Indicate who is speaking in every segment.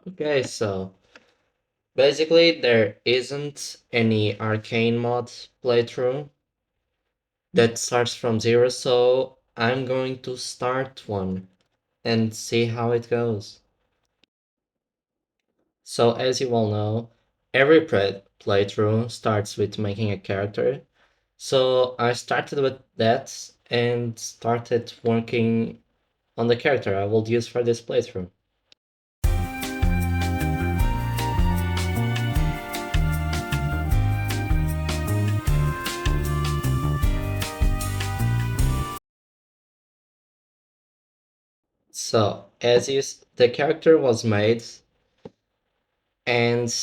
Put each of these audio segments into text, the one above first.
Speaker 1: Okay, so basically there isn't any arcane mod playthrough that starts from zero, so I'm going to start one and see how it goes. So as you all know, every playthrough starts with making a character. So I started with that and started working on the character I will use for this playthrough. So the character was made and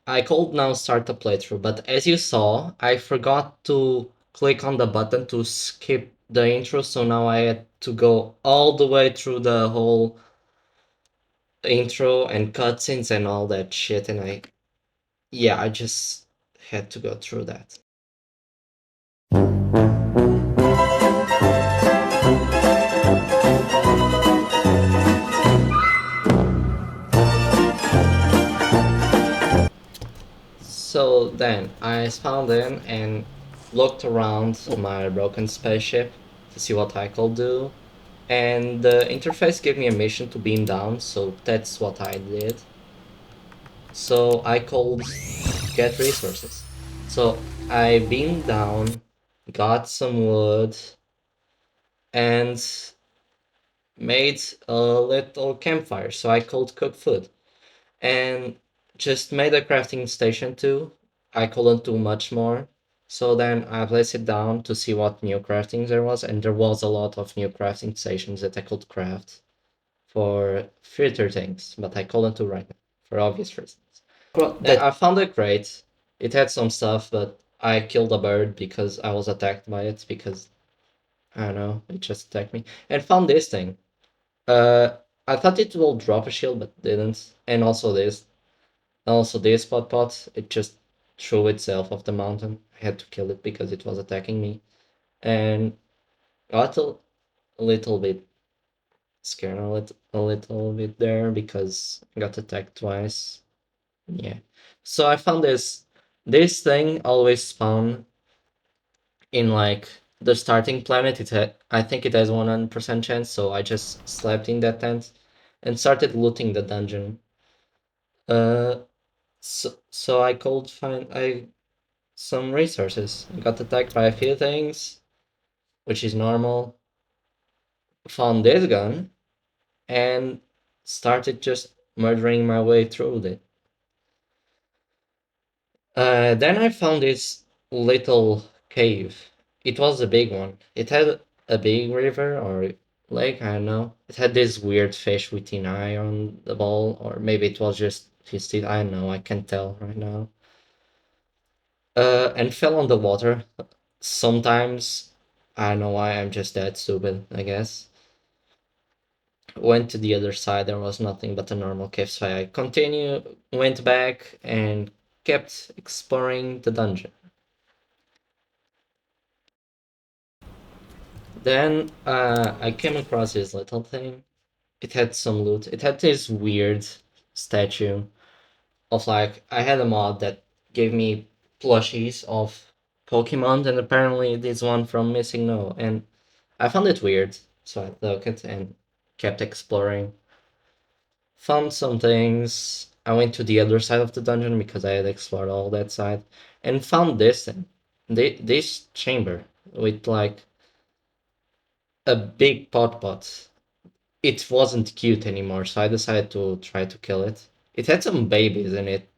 Speaker 1: I could now start the playthrough, but as you saw, I forgot to click on the button to skip the intro, so now I had to go all the way through the whole intro and cutscenes and all that shit, and I just had to go through that. So then I spawned in and looked around my broken spaceship to see what I could do. And the interface gave me a mission to beam down, so that's what I did. So I could get resources. So I beamed down, got some wood, and made a little campfire so I could cook food. And just made a crafting station too. I couldn't do much more. So then I placed it down to see what new crafting there was, and there was a lot of new crafting stations that I could craft for future things, but I couldn't do right now for obvious reasons. I found it great. It had some stuff, but I killed a bird because I was attacked by it because I don't know, it just attacked me. And found this thing. Uh I thought it will drop a shield, but didn't. And also this. Also, this pot, it just threw itself off the mountain. I had to kill it because it was attacking me. And got a little bit scared a little bit there because I got attacked twice. Yeah. So I found this thing always spawn in like the starting planet. I think it has 100% chance, so I just slept in that tent and started looting the dungeon. Uh so I could find I some resources. I got attacked by a few things, which is normal. Found this gun and started just murdering my way through it. Then I found this little cave. It was a big one. It had a big river or lake, I don't know. It had this weird fish with an eye on the ball, or maybe it was just his teeth. I don't know. I can't tell right now. And fell on the water. Sometimes I don't know why I'm just that stupid, I guess. Went to the other side, there was nothing but a normal cave, so I went back and kept exploring the dungeon. Then I came across this little thing. It had some loot. It had this weird statue of like I had a mod that gave me plushies of Pokemon, and apparently this one from Missing No, and I found it weird, so I took it and kept exploring. Found some things. I went to the other side of the dungeon because I had explored all that side, and found this thing, this chamber with like a big pot. It wasn't cute anymore, so I decided to try to kill it. It had some babies in it,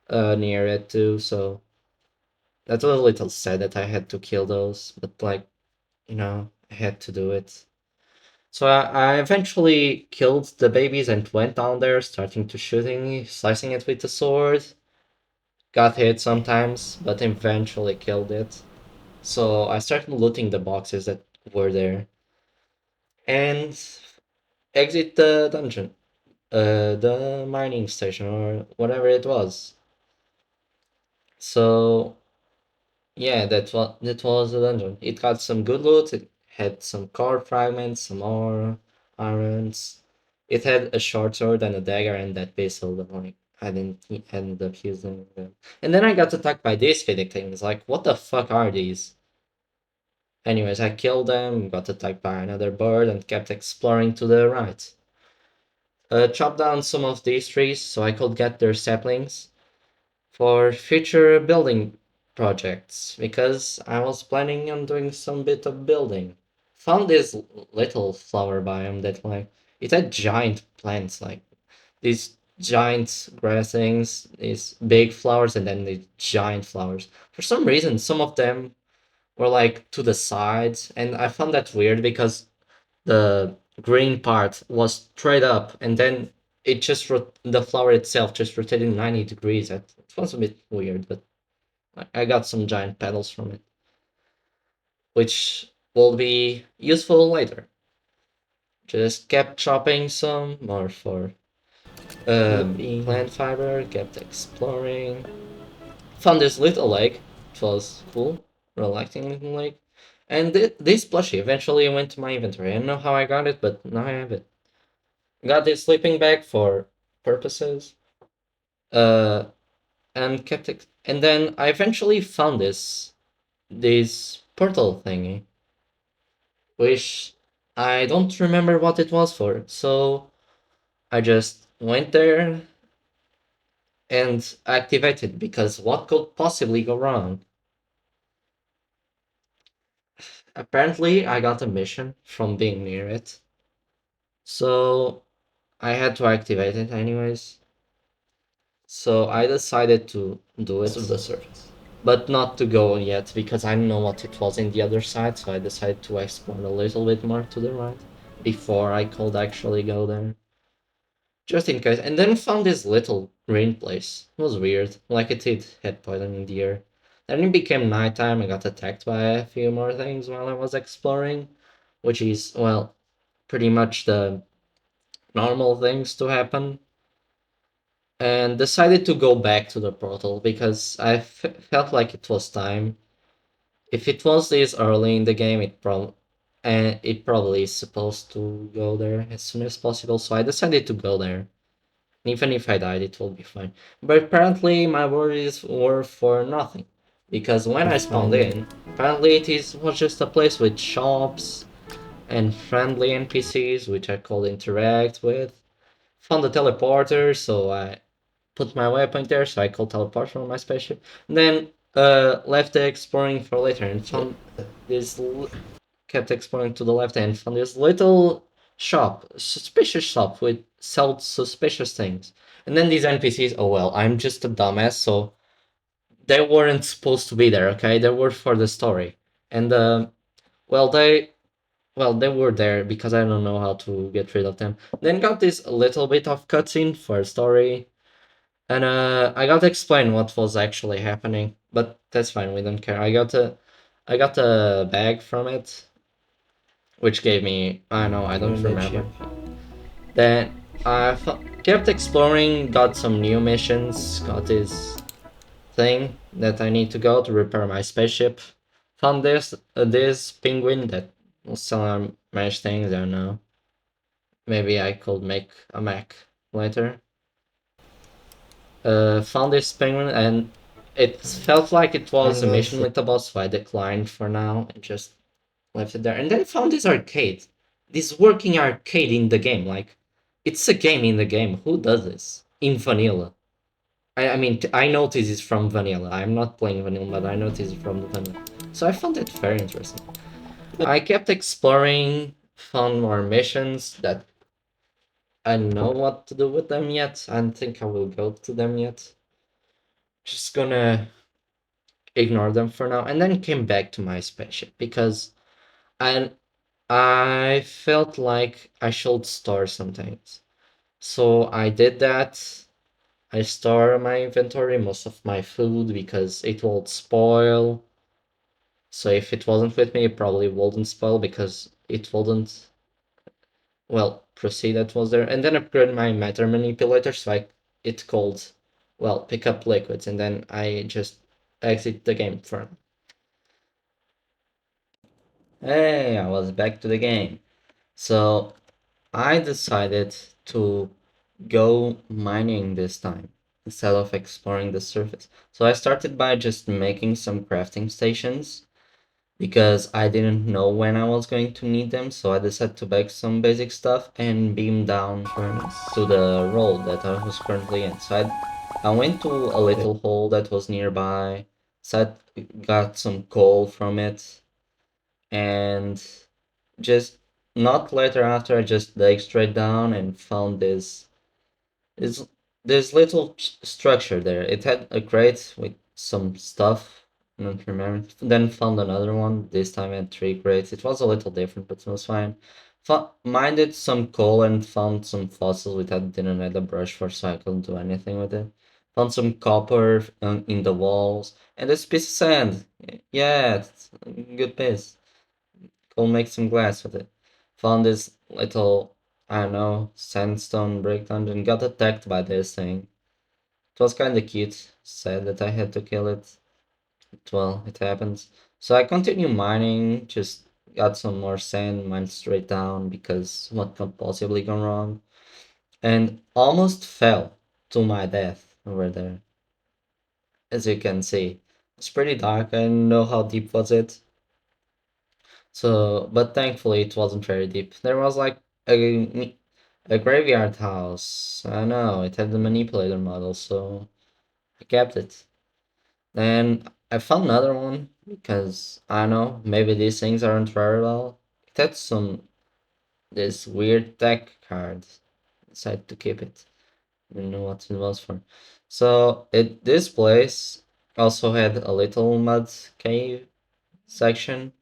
Speaker 1: near it too, so that was a little sad that I had to kill those, but like, I had to do it. So I eventually killed the babies and went down there, starting to shooting, slicing it with the sword. Got hit sometimes, but eventually killed it. So I started looting the boxes that were there and exit the dungeon, the mining station or whatever it was. So yeah, that was the dungeon. It got some good loot. It had some core fragments, some more irons. It had a short sword and a dagger and that pistol, but like I didn't end up using them. And then I got attacked by these fitting things. Like, what the fuck are these? Anyways, I killed them, got attacked by another bird, and kept exploring to the right. Chopped down some of these trees so I could get their saplings for future building projects because I was planning on doing some bit of building. Found this little flower biome that like it had giant plants like these giant grass things, these big flowers, and then these giant flowers. For some reason, some of them were like to the sides, and I found that weird because the green part was straight up, and then the flower itself just rotated 90 degrees. It was a bit weird, but I got some giant petals from it, which will be useful later. Just kept chopping some more for
Speaker 2: Yippee.
Speaker 1: plant fiber, kept exploring. Found this little lake. It was cool, relaxing little lake. And this plushie eventually went to my inventory. I don't know how I got it, but now I have it. Got this sleeping bag for purposes. Uh, and kept it. And then I eventually found this portal thingy, which I don't remember what it was for. So I just went there and activated because what could possibly go wrong? Apparently, I got a mission from being near it, so I had to activate it anyways. So I decided to do
Speaker 2: Of
Speaker 1: it,
Speaker 2: the surface.
Speaker 1: but not to go yet because I didn't know what it was in the other side. So I decided to explore a little bit more to the right before I could actually go there, just in case. And then found this little green place. It was weird, like it had poison in the air. Then it became nighttime. I got attacked by a few more things while I was exploring, which is well, pretty much the normal things to happen. And decided to go back to the portal because felt like it was time. If it was this early in the game, it probably is supposed to go there as soon as possible. So I decided to go there. And even if I died, it will be fine. But apparently, my worries were for nothing, because when I spawned
Speaker 2: Finally.
Speaker 1: in, apparently was just a place with shops and friendly NPCs which I could interact with. Found a teleporter, so I put my waypoint there so I could teleport from my spaceship. And then left the exploring for later and found this kept exploring to the left and found this little shop, suspicious shop with sold suspicious things. And then these NPCs, oh well, I'm just a dumbass, so they weren't supposed to be there, okay? They were for the story. And well they were there because I don't know how to get rid of them. Then got this little bit of cutscene for story. And I got to explain what was actually happening, but that's fine. We don't care. I got a bag from it, which gave me I know I don't
Speaker 2: And a chip.
Speaker 1: remember. Then kept exploring, got some new missions, got this thing that I need to go to repair my spaceship. Found this penguin that was selling mesh things. I don't know. Maybe I could make a mech later. Found this penguin and it felt like it was
Speaker 2: I'm
Speaker 1: a
Speaker 2: going
Speaker 1: mission
Speaker 2: to.
Speaker 1: with a boss, so I declined for now and just left it there. And then found this arcade, this working arcade in the game. Like, it's a game in the game. Who does this in vanilla? I mean, I know this is from vanilla. I'm not playing vanilla, but I know this is from the vanilla. So I found it very interesting. I kept exploring, found more missions that I don't know what to do with them yet. I don't think I will go to them yet. Just gonna ignore them for now, and then came back to my spaceship because I I felt like I should store some things. So I did that. I store my inventory, most of my food, because it won't spoil. So if it wasn't with me, it probably wouldn't spoil because it wouldn't, well, proceed that was there. And then upgrade my matter manipulator so it could, well, pick up liquids. And then I just exit the game for. Hey, I was back to the game. So I decided to go mining this time instead of exploring the surface. So I started by just making some crafting stations because I didn't know when I was going to need them, so I decided to bake some basic stuff and beam down
Speaker 2: furnace.
Speaker 1: to the road that I was currently in. So I went to a
Speaker 2: Okay.
Speaker 1: little hole that was nearby, so I got some coal from it, and just not later after I just dug straight down and found is this little structure there. It had a crate with some stuff. I don't remember. Then found another one. This time I had three crates. It was a little different, but it was fine. Minded some coal and found some fossils which I didn't have a brush for, so I couldn't do anything with it. Found some copper in the walls and this piece of sand. Yeah, it's a good piece. Go make some glass with it. Found this little, I don't know, sandstone brick dungeon. Got attacked by this thing. It was kinda cute. Sad that I had to kill it. Well, it happens. So I continue mining, just got some more sand, mined straight down because what could possibly go wrong? And almost fell to my death over there. As you can see. It's pretty dark. I don't know how deep was it. So, but thankfully it wasn't very deep. There was like a graveyard house. I know, it had the manipulator model, so I kept it. Then I found another one because I don't know, maybe these things aren't very well. It had some this weird tech card. Decided to keep it. Didn't know what it was for. So this place also had a little mud cave section.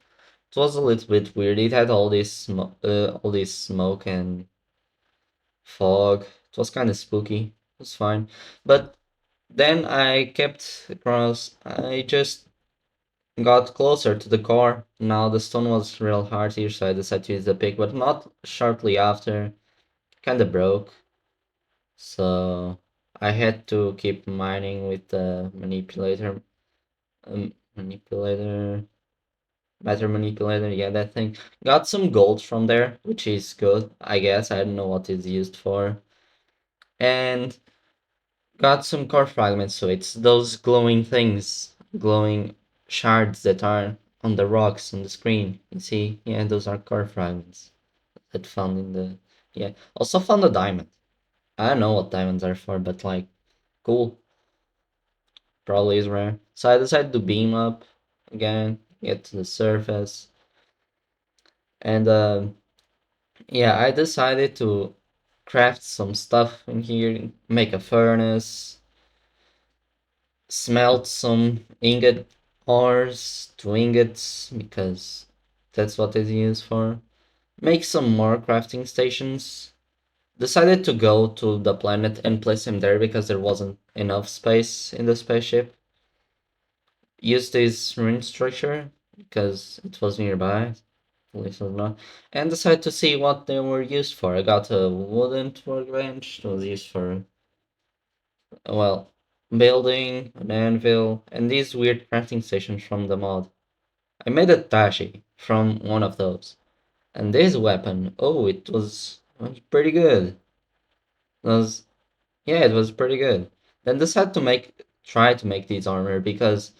Speaker 1: It was a little bit weird. It had all this smoke and fog. It was kind of spooky. It was fine. But then I kept across. I just got closer to the core. Now the stone was real hard here, so I decided to use the pick, but not shortly after. Kind of broke. So I had to keep mining with the manipulator, matter manipulator, yeah, that thing. Got some gold from there, which is good, I guess. I don't know what it's used for. And got some core fragments, so it's those glowing things, glowing shards that are on the rocks on the screen. You see? Yeah, those are core fragments that found in the. Yeah. Also found a diamond. I don't know what diamonds are for, but like, cool. Probably is rare. So I decided to beam up again, get to the surface, and yeah, I decided to craft some stuff in here, make a furnace, smelt some ingot ores to ingots because that's what it's used for. Make some more crafting stations. Decided to go to the planet and place him there because there wasn't enough space in the spaceship. Use this rune structure because it was nearby, believe it or not, and decided to see what they were used for. I got a wooden workbench. It was used for, well, building, an anvil, and these weird crafting stations from the mod. I made a tashi from one of those. And this weapon, oh, it was pretty good. It was, yeah, it was pretty good. Then decided to try to make this armor because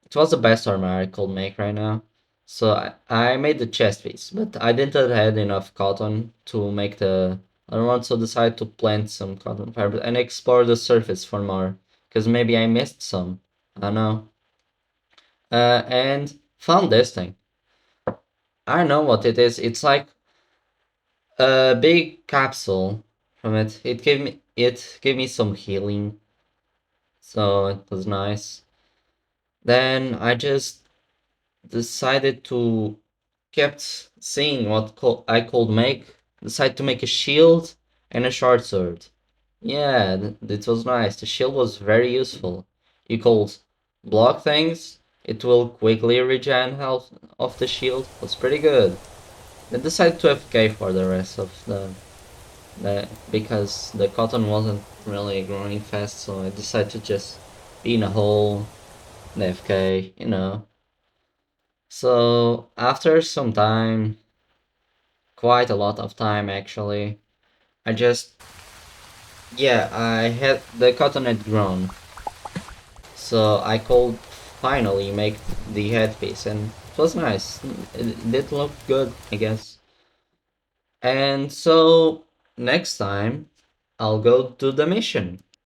Speaker 1: it was the best armor I could make right now. So I made the chest piece, but I didn't have enough cotton to make the other one, so decided to plant some cotton fiber and explore the surface for more, because maybe I missed some. I don't know. And found this thing. I don't know what it is. It's like a big capsule from it. It gave me some healing, so it was nice. Then I just decided to kept seeing what I could make. Decided to make a shield and a short sword. Yeah, it was nice. The shield was very useful. You could block things. It will quickly regen health of the shield. Was pretty good. Then decided to FK for the rest of the because the cotton wasn't really growing fast, so I decided to just be in a hole and FK, you know. So after some time, quite a lot of time actually, I just, yeah, I had the cotton had grown, so I could finally make the headpiece, and it was nice. It did look good, I guess. And so next time I'll go do the mission.